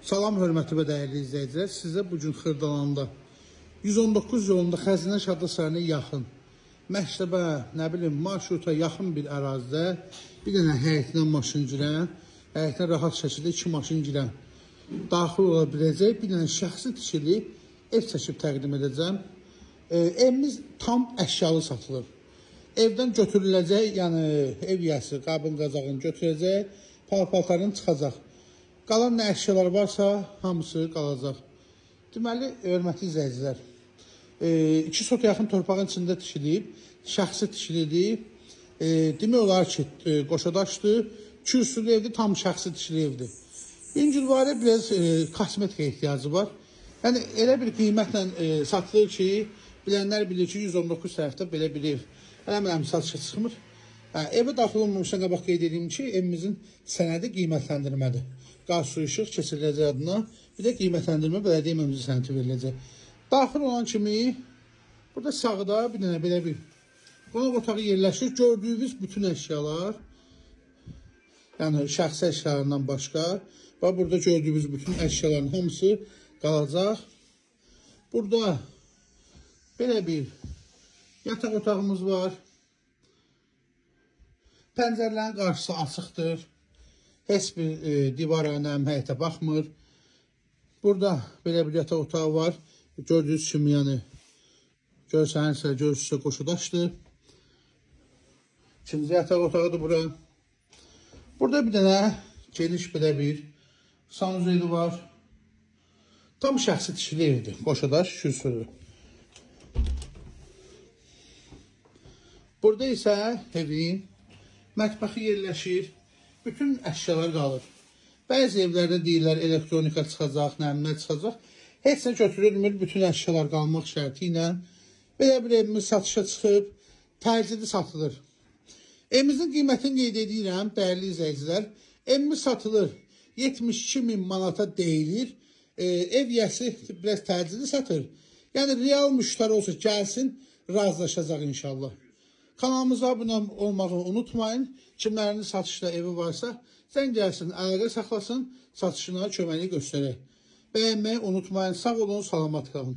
Salam, hörmətli və dəyərli izləyicilər. Sizə bugün Xırdalanda 119 yolunda Xəzinə Şadlıqlarına yaxın, məktəbə, nə bilim, marşruta yaxın bir ərazidə bir dənə həyətinə maşın girən, həyətinə rahat şəkildə 2 maşın girən daxil ola biləcək bir dənə şəxsi tikili ev çəkib təqdim edəcəm. Evimiz tam əşyalı satılır. Evdən götürüləcək, yəni ev yəsi, qabın qazağını götürəcək, paltarın çıxacaq. Qalan nə əşyalar varsa, hamısı qalacaq. Deməli, hörmətli izləyicilər, 2 sota yaxın torpağın içində tikilib, şəxsi tikilidir. Demək olar ki, qoşadaşdır, 2 üstülü evdir, tam şəxsi tikili evdir. Yüngülvarə biraz kosmetika ehtiyacı var. Yəni, elə bir qiymətlə satılır ki, bilənlər bilir ki, 119 tərəfdə belə bir ev. Eləmirəm, satışa çıxmır. Evə daxil olmamışdan qabaq qeyd edeyim ki, evimizin sənədi qiymətləndirmədir. Qaz, su, işıq keçiriləcək adına, bir də qiymətləndirmə bələdiyyə mövzu sənəti veriləcək. Daxil olan kimi, burada sağda bir dənə belə bir qonaq otağı yerləşir. Gördüyünüz bütün əşyalar, yəni şəxsi əşyalarından başqa, və burada gördüyünüz bütün əşyaların hamısı qalacaq. Burada belə bir yataq otağımız var. Pəncərələrin qarşısı açıqdır. Heç bir divarə, həyətə baxmır. Burada belə bir yataq otağı var. Gördüyünüz kimi, yəni görsənirsə, görürsünüzsə qoşudaşdır. İkinci yataq otağıdır bura. Burada bir dənə geniş belə bir sanuzeli var. Tam şəxsi tikili evdir. Qoşudaş, kürsüdür. Burada isə evin mətbəxi yerləşir. Bütün əşyalar qalır. Bəzi evlərdə deyirlər, elektronika çıxacaq, nəmlər çıxacaq. Heç nə götürülmür, bütün əşyalar qalmaq şərti ilə. Belə bir evimiz satışa çıxıb, təcili satılır. Evimizin qiymətini qeyd edirəm, dəyərli izləyicilər. Evimiz satılır, 72.000 manata deyilir. Ev yəsi biraz təcili satır. Yəni, real müştəri olsa gəlsin, razılaşacaq inşallah. Kanalımıza abunə olmağı unutmayın. Kimlərinin satışda evi varsa, zəng gəlsin, əlaqə saxlasın, satışına köməklik göstərək. Bəyənməyi unutmayın. Sağ olun, salamat qalın.